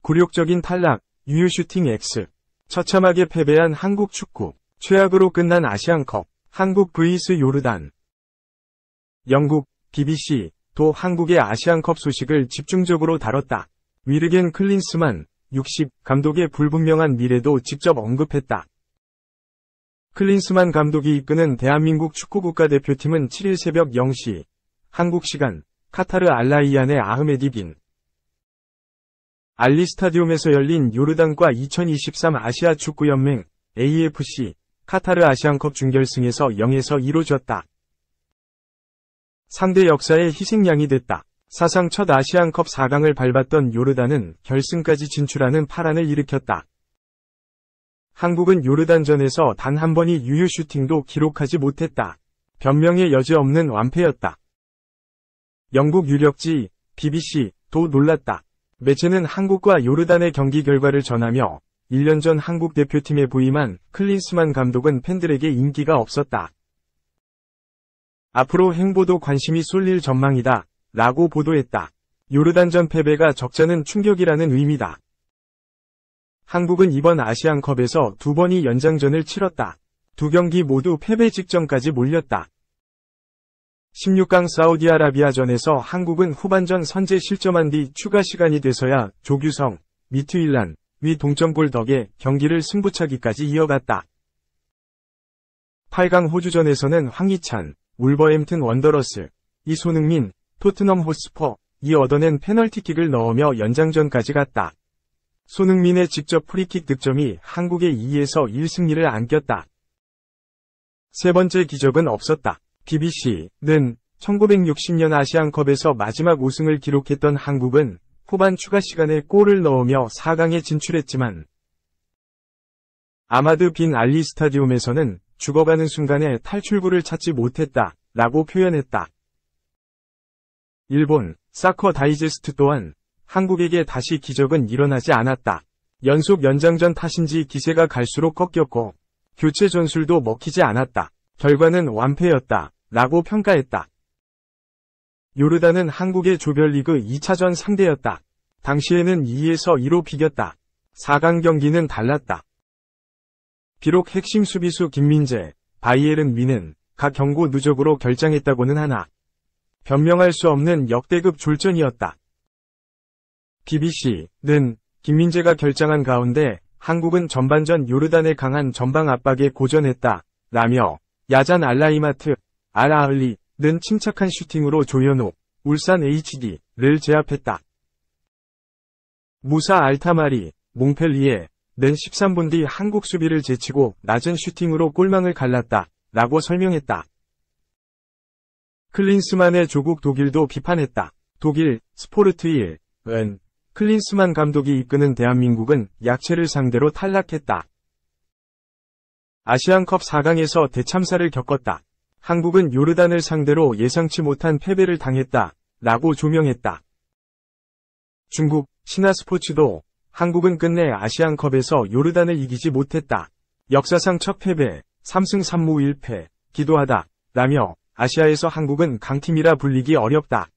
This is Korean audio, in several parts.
굴욕적인 탈락, 유효 슈팅 X. 처참하게 패배한 한국 축구. 최악으로 끝난 아시안컵. 한국 vs 요르단. 영국, BBC, 도 한국의 아시안컵 소식을 집중적으로 다뤘다. 위르겐 클린스만, 60, 감독의 불분명한 미래도 직접 언급했다. 클린스만 감독이 이끄는 대한민국 축구국가대표팀은 7일 새벽 0시, 한국 시간, 카타르 알라이안의 아흐메디 빈 알리 스타디움에서 열린 요르단과 2023 아시아 축구연맹, AFC, 카타르 아시안컵 준결승에서 0에서 2로 졌다. 상대 역사의 희생양이 됐다. 사상 첫 아시안컵 4강을 밟았던 요르단은 결승까지 진출하는 파란을 일으켰다. 한국은 요르단전에서 단 한 번의 유효 슈팅도 기록하지 못했다. 변명의 여지 없는 완패였다. 영국 유력지, BBC도 놀랐다. 매체는 한국과 요르단의 경기 결과를 전하며 1년 전 한국 대표팀에 부임한 클린스만 감독은 팬들에게 인기가 없었다. 앞으로 행보도 관심이 쏠릴 전망이다. 라고 보도했다. 요르단전 패배가 적잖은 충격이라는 의미다. 한국은 이번 아시안컵에서 2번의 연장전을 치렀다. 2경기 모두 패배 직전까지 몰렸다. 16강 사우디아라비아전에서 한국은 후반전 선제 실점한 뒤 추가 시간이 돼서야 조규성, 미트윌란, 위 동점골 덕에 경기를 승부차기까지 이어갔다. 8강 호주전에서는 황희찬, 울버햄튼 원더러스, 손흥민, 토트넘 호스퍼, 얻어낸 페널티킥을 넣으며 연장전까지 갔다. 손흥민의 직접 프리킥 득점이 한국의 2에서 1 승리를 안겼다. 세 번째 기적은 없었다. BBC는 1960년 아시안컵에서 마지막 우승을 기록했던 한국은 후반 추가 시간에 골을 넣으며 4강에 진출했지만 아마드 빈 알리 스타디움에서는 죽어가는 순간에 탈출구를 찾지 못했다. 라고 표현했다. 일본 사커 다이제스트 또한 한국에게 다시 기적은 일어나지 않았다. 연속 연장전 탓인지 기세가 갈수록 꺾였고 교체 전술도 먹히지 않았다. 결과는 완패였다. 라고 평가했다. 요르단은 한국의 조별리그 2차전 상대였다. 당시에는 2에서 2로 비겼다. 4강 경기는 달랐다. 비록 핵심 수비수 김민재, 바이에른 위는 각 경고 누적으로 결장했다고는 하나 변명할 수 없는 역대급 졸전이었다. BBC는 김민재가 결장한 가운데 한국은 전반전 요르단의 강한 전방 압박에 고전했다. 라며 야잔 알라이마트, 알아흘리는 침착한 슈팅으로 조현욱, 울산 HD를 제압했다. 무사 알타마리, 몽펠리에는 13분 뒤 한국 수비를 제치고 낮은 슈팅으로 골망을 갈랐다. 라고 설명했다. 클린스만의 조국 독일도 비판했다. 독일 스포르트일은 클린스만 감독이 이끄는 대한민국은 약체를 상대로 탈락했다. 아시안컵 4강에서 대참사를 겪었다. 한국은 요르단을 상대로 예상치 못한 패배를 당했다. 라고 조명했다. 중국 신화스포츠도 한국은 끝내 아시안컵에서 요르단을 이기지 못했다. 역사상 첫 패배, 3승 3무 1패, 기도하다. 라며 아시아에서 한국은 강팀이라 불리기 어렵다.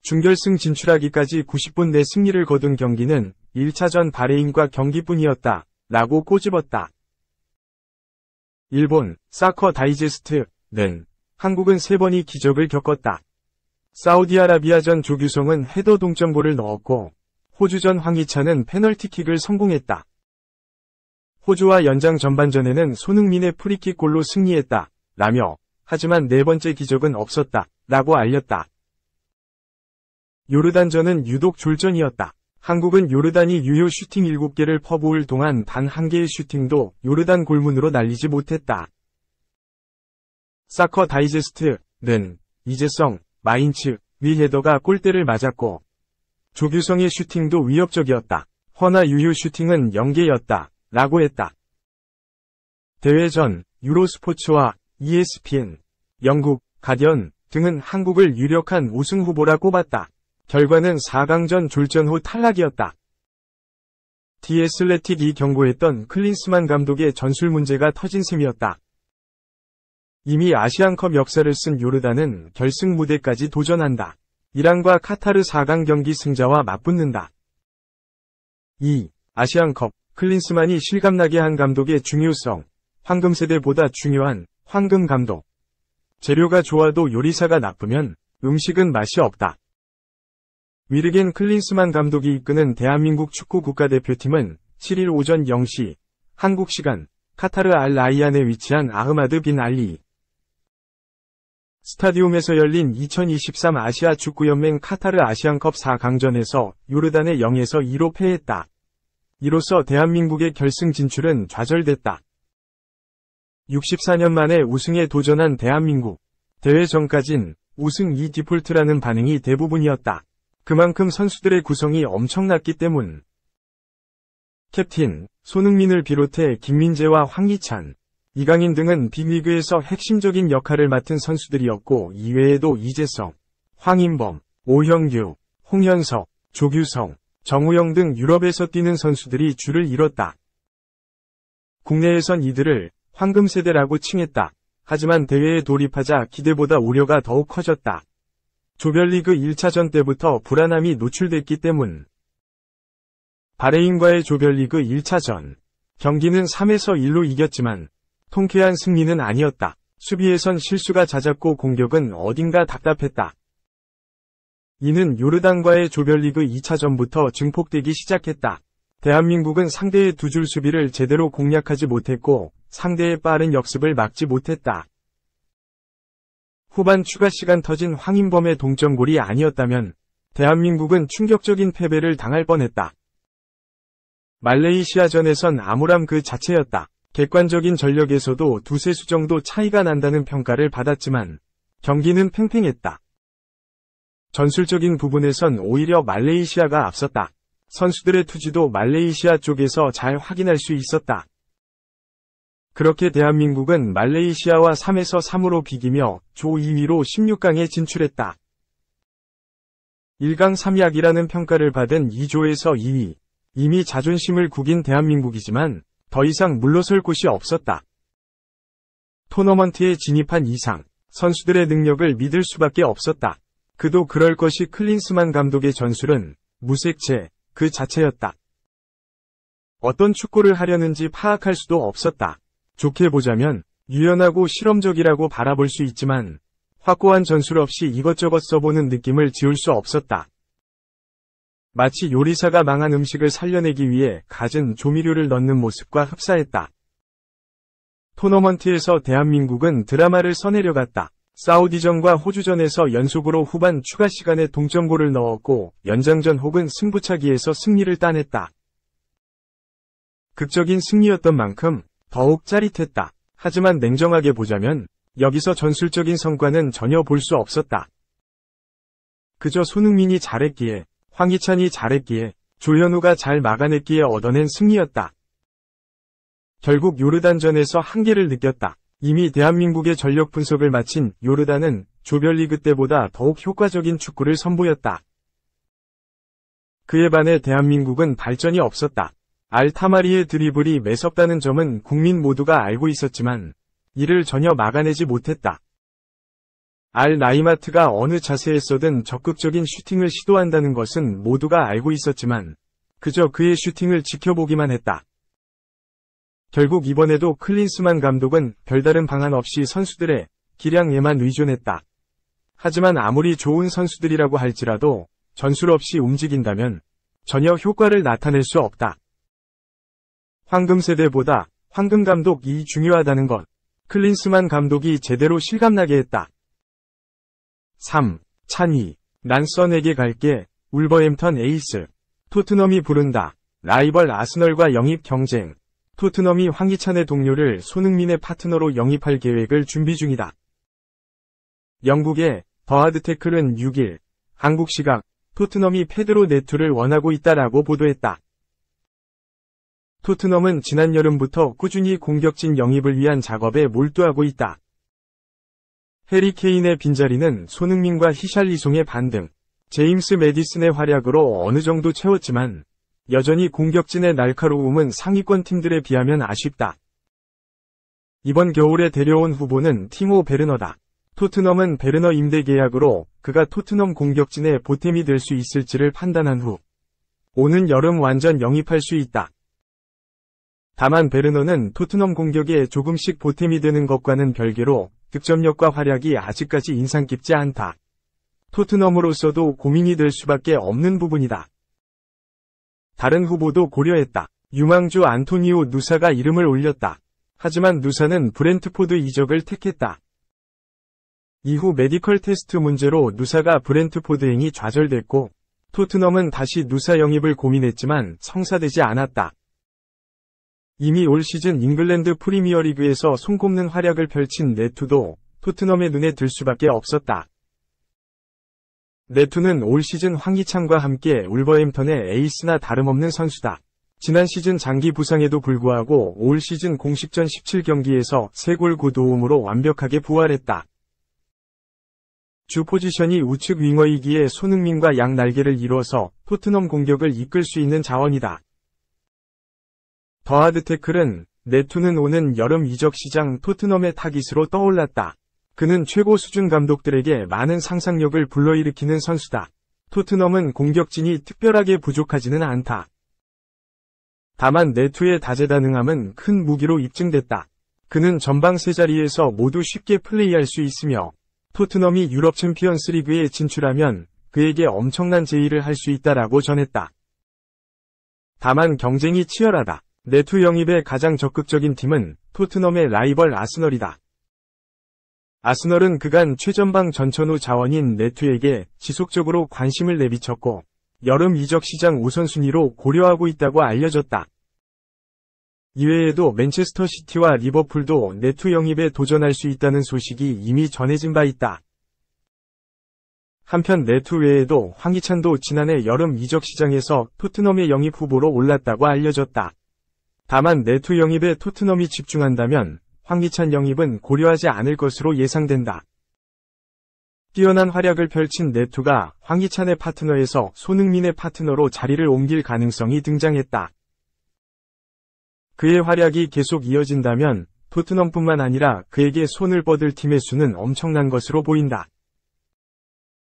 준결승 진출하기까지 90분 내 승리를 거둔 경기는 1차전 바레인과 경기뿐이었다. 라고 꼬집었다. 일본 사커 다이제스트는 한국은 3번의 기적을 겪었다. 사우디아라비아전 조규성은 헤더 동점골을 넣었고 호주전 황희찬은 페널티킥을 성공했다. 호주와 연장 전반전에는 손흥민의 프리킥 골로 승리했다. 라며 하지만 네 번째 기적은 없었다. 라고 알렸다. 요르단전은 유독 졸전이었다. 한국은 요르단이 유효 슈팅 7개를 퍼부을 동안 단 한 개의 슈팅도 요르단 골문으로 날리지 못했다. 사커 다이제스트는 이재성, 마인츠, 위 헤더가 골대를 맞았고 조규성의 슈팅도 위협적이었다. 허나 유효 슈팅은 0개였다. 라고 했다. 대회 전 유로스포츠와 ESPN, 영국, 가디언 등은 한국을 유력한 우승 후보라 꼽았다. 결과는 4강전 졸전 후 탈락이었다. 디애슬레틱이 경고했던 클린스만 감독의 전술 문제가 터진 셈이었다. 이미 아시안컵 역사를 쓴 요르단은 결승 무대까지 도전한다. 이란과 카타르 4강 경기 승자와 맞붙는다. 2. 아시안컵, 클린스만이 실감나게 한 감독의 중요성. 황금세대보다 중요한 황금 감독. 재료가 좋아도 요리사가 나쁘면 음식은 맛이 없다. 위르겐 클린스만 감독이 이끄는 대한민국 축구 국가대표팀은 7일 오전 0시 한국 시간 카타르 알-라이안에 위치한 아흐마드 빈 알리 스타디움에서 열린 2023 아시아 축구연맹 카타르 아시안컵 4강전에서 요르단에 0에서 2로 패했다. 이로써 대한민국의 결승 진출은 좌절됐다. 64년 만에 우승에 도전한 대한민국. 대회 전까진 우승 2 디폴트라는 반응이 대부분이었다. 그만큼 선수들의 구성이 엄청났기 때문. 캡틴, 손흥민을 비롯해 김민재와 황희찬, 이강인 등은 빅리그에서 핵심적인 역할을 맡은 선수들이었고 이외에도 이재성, 황인범, 오형규, 홍현석, 조규성, 정우영 등 유럽에서 뛰는 선수들이 줄을 이뤘다. 국내에선 이들을 황금세대라고 칭했다. 하지만 대회에 돌입하자 기대보다 우려가 더욱 커졌다. 조별리그 1차전 때부터 불안함이 노출됐기 때문. 바레인과의 조별리그 1차전. 경기는 3에서 1로 이겼지만 통쾌한 승리는 아니었다. 수비에선 실수가 잦았고 공격은 어딘가 답답했다. 이는 요르단과의 조별리그 2차전부터 증폭되기 시작했다. 대한민국은 상대의 두 줄 수비를 제대로 공략하지 못했고 상대의 빠른 역습을 막지 못했다. 후반 추가 시간 터진 황인범의 동점골이 아니었다면 대한민국은 충격적인 패배를 당할 뻔했다. 말레이시아전에선 암울함 그 자체였다. 객관적인 전력에서도 두세 수 정도 차이가 난다는 평가를 받았지만 경기는 팽팽했다. 전술적인 부분에선 오히려 말레이시아가 앞섰다. 선수들의 투지도 말레이시아 쪽에서 잘 확인할 수 있었다. 그렇게 대한민국은 말레이시아와 3에서 3으로 비기며 조 2위로 16강에 진출했다. 1강 3약이라는 평가를 받은 2조에서 2위. 이미 자존심을 구긴 대한민국이지만 더 이상 물러설 곳이 없었다. 토너먼트에 진입한 이상 선수들의 능력을 믿을 수밖에 없었다. 그도 그럴 것이 클린스만 감독의 전술은 무색체 그 자체였다. 어떤 축구를 하려는지 파악할 수도 없었다. 좋게 보자면 유연하고 실험적이라고 바라볼 수 있지만 확고한 전술 없이 이것저것 써보는 느낌을 지울 수 없었다. 마치 요리사가 망한 음식을 살려내기 위해 갖은 조미료를 넣는 모습과 흡사했다. 토너먼트에서 대한민국은 드라마를 써내려갔다. 사우디전과 호주전에서 연속으로 후반 추가 시간에 동점골을 넣었고 연장전 혹은 승부차기에서 승리를 따냈다. 극적인 승리였던 만큼 더욱 짜릿했다. 하지만 냉정하게 보자면 여기서 전술적인 성과는 전혀 볼 수 없었다. 그저 손흥민이 잘했기에, 황희찬이 잘했기에, 조현우가 잘 막아냈기에 얻어낸 승리였다. 결국 요르단전에서 한계를 느꼈다. 이미 대한민국의 전력 분석을 마친 요르단은 조별리그 때보다 더욱 효과적인 축구를 선보였다. 그에 반해 대한민국은 발전이 없었다. 알타마리의 드리블이 매섭다는 점은 국민 모두가 알고 있었지만 이를 전혀 막아내지 못했다. 알-나이마트가 어느 자세에서든 적극적인 슈팅을 시도한다는 것은 모두가 알고 있었지만 그저 그의 슈팅을 지켜보기만 했다. 결국 이번에도 클린스만 감독은 별다른 방안 없이 선수들의 기량에만 의존했다. 하지만 아무리 좋은 선수들이라고 할지라도 전술 없이 움직인다면 전혀 효과를 나타낼 수 없다. 황금세대보다 황금감독이 중요하다는 것. 클린스만 감독이 제대로 실감나게 했다. 3. 찬이. 난 선에게 갈게. 울버햄턴 에이스. 토트넘이 부른다. 라이벌 아스널과 영입 경쟁. 토트넘이 황희찬의 동료를 손흥민의 파트너로 영입할 계획을 준비 중이다. 영국의 더 하드태클은 6일 한국 시각 토트넘이 페드로 네투를 원하고 있다라고 보도했다. 토트넘은 지난 여름부터 꾸준히 공격진 영입을 위한 작업에 몰두하고 있다. 해리 케인의 빈자리는 손흥민과 히샬리송의 반등, 제임스 매디슨의 활약으로 어느 정도 채웠지만 여전히 공격진의 날카로움은 상위권 팀들에 비하면 아쉽다. 이번 겨울에 데려온 후보는 티모 베르너다. 토트넘은 베르너 임대 계약으로 그가 토트넘 공격진의 보탬이 될 수 있을지를 판단한 후 오는 여름 완전 영입할 수 있다. 다만 베르너는 토트넘 공격에 조금씩 보탬이 되는 것과는 별개로 득점력과 활약이 아직까지 인상 깊지 않다. 토트넘으로서도 고민이 될 수밖에 없는 부분이다. 다른 후보도 고려했다. 유망주 안토니오 누사가 이름을 올렸다. 하지만 누사는 브렌트포드 이적을 택했다. 이후 메디컬 테스트 문제로 누사가 브렌트포드행이 좌절됐고 토트넘은 다시 누사 영입을 고민했지만 성사되지 않았다. 이미 올 시즌 잉글랜드 프리미어리그에서 손꼽는 활약을 펼친 네투도 토트넘의 눈에 들 수밖에 없었다. 네투는 올 시즌 황희찬과 함께 울버햄턴의 에이스나 다름없는 선수다. 지난 시즌 장기 부상에도 불구하고 올 시즌 공식전 17경기에서 3골 9도움으로 완벽하게 부활했다. 주 포지션이 우측 윙어이기에 손흥민과 양 날개를 이뤄서 토트넘 공격을 이끌 수 있는 자원이다. 더 하드 태클은 네투는 오는 여름 이적 시장 토트넘의 타깃으로 떠올랐다. 그는 최고 수준 감독들에게 많은 상상력을 불러일으키는 선수다. 토트넘은 공격진이 특별하게 부족하지는 않다. 다만 네투의 다재다능함은 큰 무기로 입증됐다. 그는 전방 세 자리에서 모두 쉽게 플레이할 수 있으며 토트넘이 유럽 챔피언스 리그에 진출하면 그에게 엄청난 제의를 할 수 있다라고 전했다. 다만 경쟁이 치열하다. 네투 영입의 가장 적극적인 팀은 토트넘의 라이벌 아스널이다. 아스널은 그간 최전방 전천후 자원인 네투에게 지속적으로 관심을 내비쳤고 여름 이적 시장 우선순위로 고려하고 있다고 알려졌다. 이외에도 맨체스터 시티와 리버풀도 네투 영입에 도전할 수 있다는 소식이 이미 전해진 바 있다. 한편 네투 외에도 황희찬도 지난해 여름 이적 시장에서 토트넘의 영입 후보로 올랐다고 알려졌다. 다만 네투 영입에 토트넘이 집중한다면 황희찬 영입은 고려하지 않을 것으로 예상된다. 뛰어난 활약을 펼친 네투가 황희찬의 파트너에서 손흥민의 파트너로 자리를 옮길 가능성이 등장했다. 그의 활약이 계속 이어진다면 토트넘뿐만 아니라 그에게 손을 뻗을 팀의 수는 엄청난 것으로 보인다.